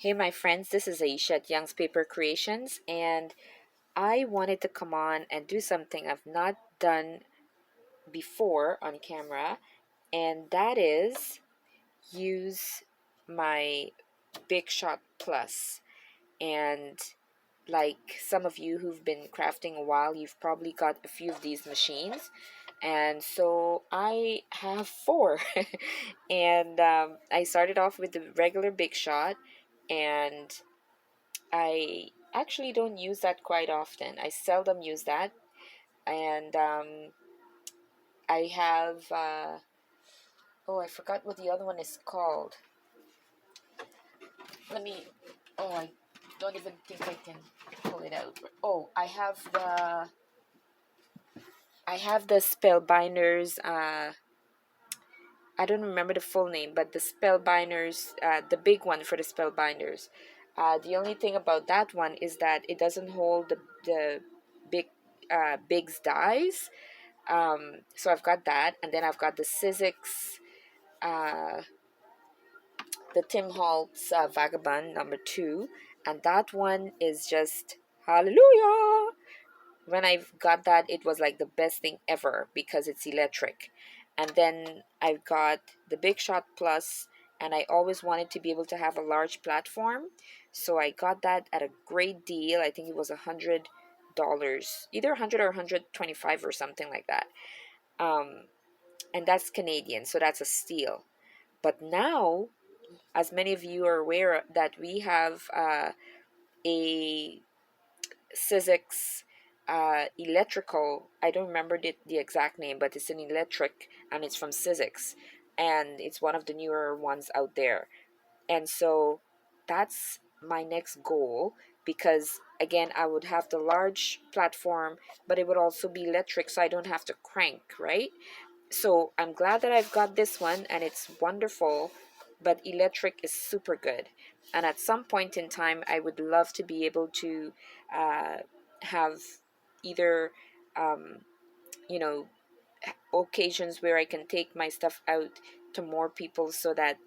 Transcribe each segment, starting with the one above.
Hey, my friends, this is Ayesha at Youngspapercreations, and I wanted to come on and do something I've not done before on camera, and that is use my Big Shot Plus. And like some of you who've been crafting a while, you've probably got a few of these machines. And so I have four. And I started off with the regular Big Shot, and I actually don't use that quite often. I seldom use that. And I have, oh, I forgot what the other one is called. Let me, oh, I don't even think I can pull it out. Oh, I have the Spellbinders, I don't remember the full name, but the Spellbinders, the big one for the Spellbinders. The only thing about that one is that it doesn't hold the big Big's dies. So I've got that, and then I've got the Sizzix, uh, the Tim Holtz Vagabond #2, and that one is just hallelujah. When I got that, it was like the best thing ever because it's electric. And then I've got the Big Shot Plus, and I always wanted to be able to have a large platform, so I got that at a great deal. I think it was $100, either 100 or 125 or something like that. And that's Canadian, so that's a steal. But now, as many of you are aware, that we have a Sizzix electrical. I don't remember the exact name, but it's an electric, and it's from Sizzix, and it's one of the newer ones out there. And so that's my next goal, because again, I would have the large platform, but it would also be electric, so I don't have to crank, right? So I'm glad that I've got this one, and it's wonderful, but electric is super good. And at some point in time, I would love to be able to uh, have either, um, you know, occasions where I can take my stuff out to more people, so that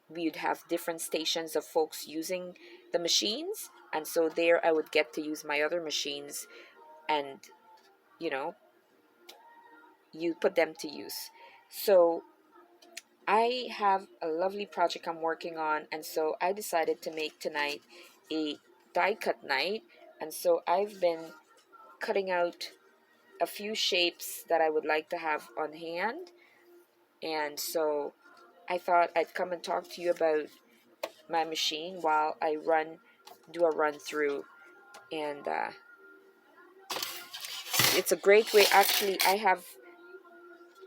we'd have different stations of folks using the machines. And so there I would get to use my other machines, and, you know, you put them to use. So I have a lovely project I'm working on, and so I decided to make tonight a die cut night. And so I've been cutting out a few shapes that I would like to have on hand. And so I thought I'd come and talk to you about my machine while I do a run through. And it's a great way. Actually, I have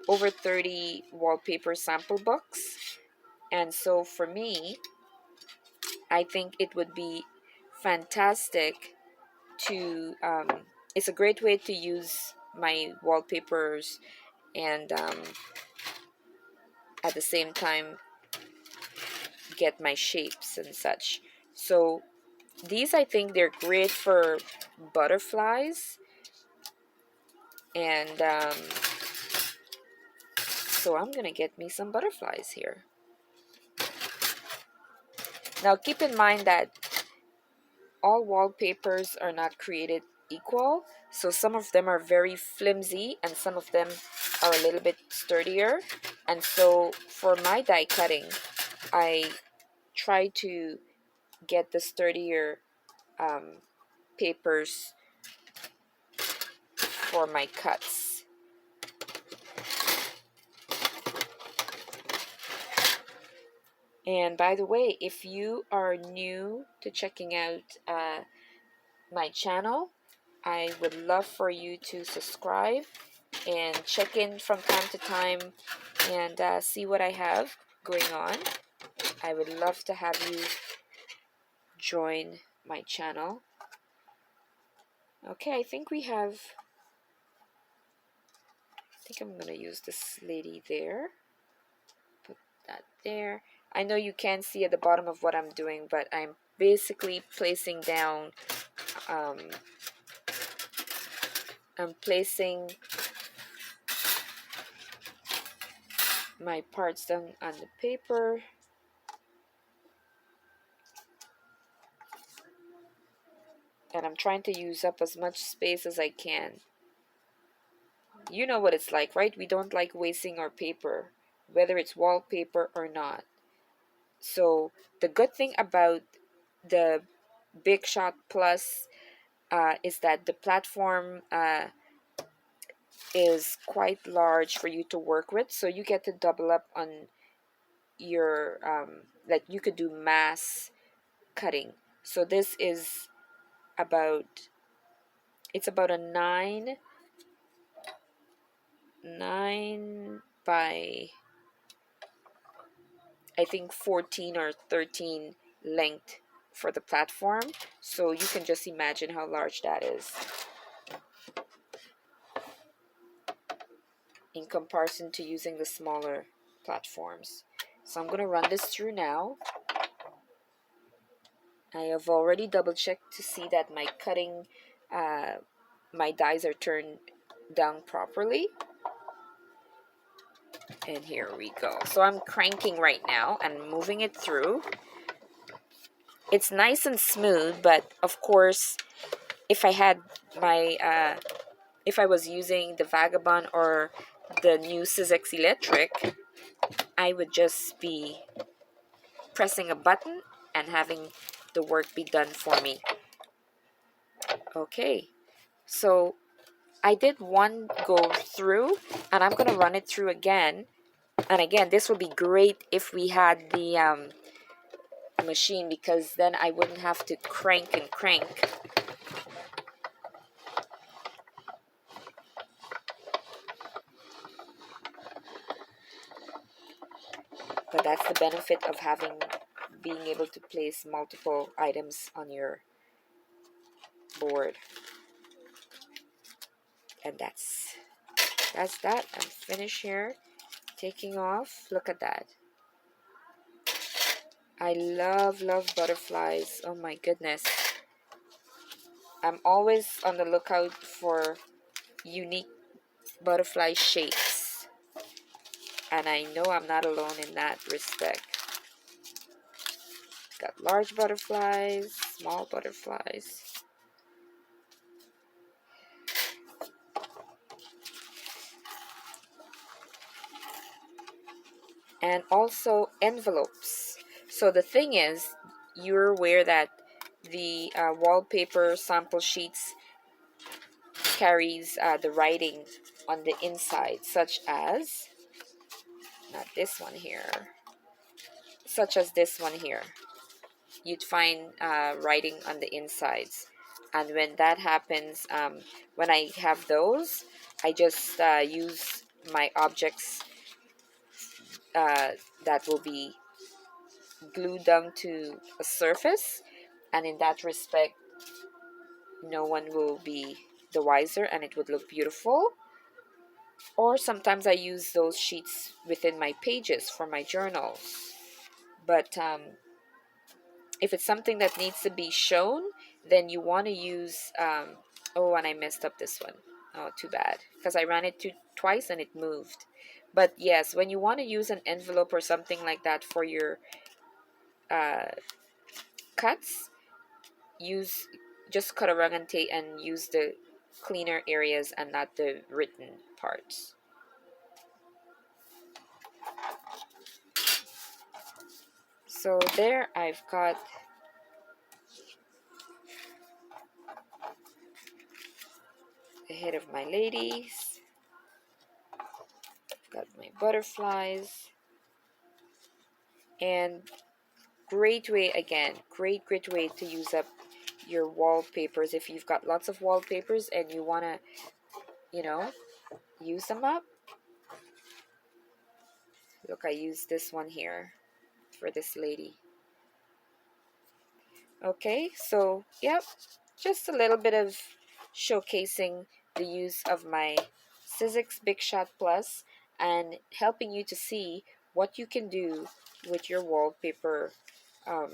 over 30 wallpaper sample books. And so for me, I think it would be fantastic to, it's a great way to use my wallpapers, and at the same time get my shapes and such. So these, I think they're great for butterflies, and so I'm gonna get me some butterflies here. Now keep in mind that all wallpapers are not created equal, so some of them are very flimsy and some of them are a little bit sturdier. And so for my die cutting, I try to get the sturdier papers for my cuts. And by the way, if you are new to checking out my channel, I would love for you to subscribe and check in from time to time, and see what I have going on. I would love to have you join my channel. Okay, I think I'm gonna use this lady there. Put that there. I know you can't see at the bottom of what I'm doing, but I'm basically placing down, I'm placing my parts down on the paper. And I'm trying to use up as much space as I can. You know what it's like, right? We don't like wasting our paper, whether it's wallpaper or not. So the good thing about the Big Shot Plus is that the platform is quite large for you to work with, so you get to double up on your like you could do mass cutting. So this is about, it's about a 9 by I think 14 or 13 length for the platform, so you can just imagine how large that is in comparison to using the smaller platforms. So I'm going to run this through now. I have already double checked to see that my cutting, my dies are turned down properly. And here we go. So I'm cranking right now and moving it through. It's nice and smooth, but of course, if I had my, if I was using the Vagabond or the new Sizzix Electric, I would just be pressing a button and having the work be done for me. Okay, so I did one go through, and I'm gonna run it through again. And again, this would be great if we had the machine, because then I wouldn't have to crank and crank. But that's the benefit of having, being able to place multiple items on your board. And that's that. I'm finished here. Taking off. Look at that. I love butterflies. Oh my goodness. I'm always on the lookout for unique butterfly shapes. And I know I'm not alone in that respect. Got large butterflies, small butterflies. And also envelopes. So the thing is, you're aware that the wallpaper sample sheets carries the writing on the inside, such as, not this one here, such as this one here. You'd find writing on the insides. And when that happens, when I have those, I just use my objects that will be glued down to a surface, and in that respect, no one will be the wiser and it would look beautiful. Or sometimes I use those sheets within my pages for my journals. But if it's something that needs to be shown, then you want to use, oh, and I messed up this one. Oh, too bad, because I ran it twice and it moved. But yes, when you want to use an envelope or something like that for your cuts, just cut around and tape and use the cleaner areas and not the written parts. So there I've got the head of my ladies. I've got my butterflies. And great way, again, great way to use up your wallpapers. If you've got lots of wallpapers and you want to, use them up. Look, I used this one here for this lady. Okay, so yep, just a little bit of showcasing the use of my Sizzix Big Shot Plus and helping you to see what you can do with um,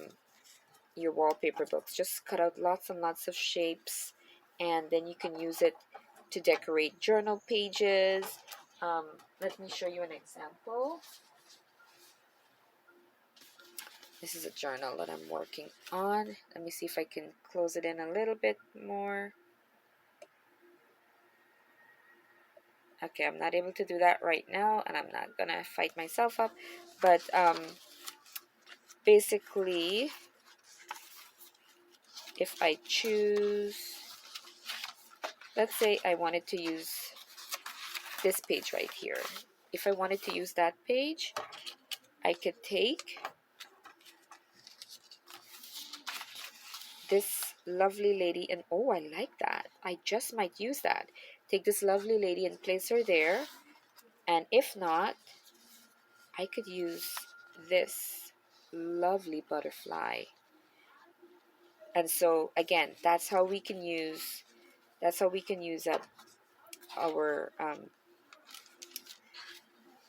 your wallpaper books. Just cut out lots and lots of shapes, and then you can use it to decorate journal pages. Let me show you an example. This is a journal that I'm working on. Let me see if I can close it in a little bit more. Okay, I'm not able to do that right now, and I'm not gonna fight myself up. But basically, if I choose, let's say I wanted to use this page right here. If I wanted to use that page, I could take this lovely lady, and oh, I like that. I just might use that. Take this lovely lady and place her there. And if not, I could use this lovely butterfly. And so again, that's how we can use up our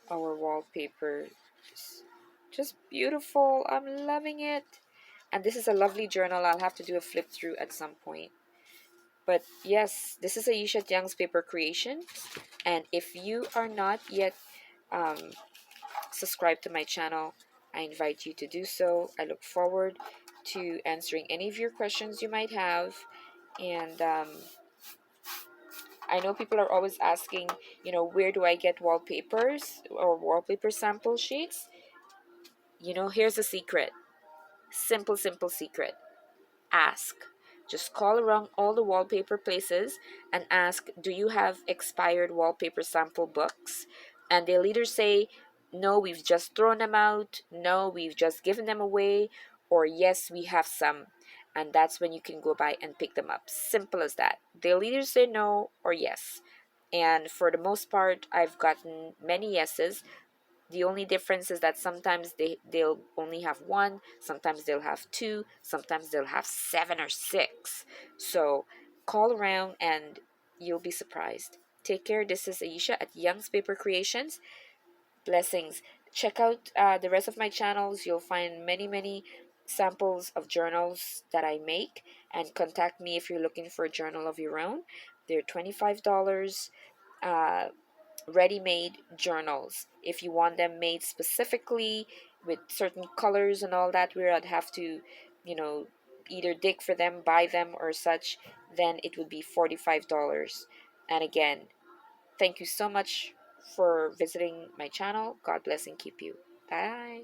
our wallpaper. Just beautiful. I'm loving it. And this is a lovely journal. I'll have to do a flip through at some point. But yes, this is Ayesha at Youngspapercreations. And if you are not yet um, subscribed to my channel, I invite you to do so. I look forward to answering any of your questions you might have. And I know people are always asking, where do I get wallpapers or wallpaper sample sheets? Here's a secret. Simple, simple secret. Ask. Just call around all the wallpaper places and ask, do you have expired wallpaper sample books? And they'll either say, no, we've just thrown them out, no, we've just given them away, or yes, we have some. And that's when you can go by and pick them up. Simple as that. They'll either say no or yes. And for the most part, I've gotten many yeses. The only difference is that sometimes they'll only have one, sometimes they'll have two, sometimes they'll have seven or six. So call around and you'll be surprised. Take care. This is Ayesha at Young's Paper Creations. Blessings. Check out the rest of my channels. You'll find many, many samples of journals that I make, and contact me if you're looking for a journal of your own. They're $25. Ready-made journals. If you want them made specifically with certain colors and all that, where I'd have to, either dig for them, buy them, or such, then it would be $45. And again, thank you so much for visiting my channel. God bless and keep you. Bye.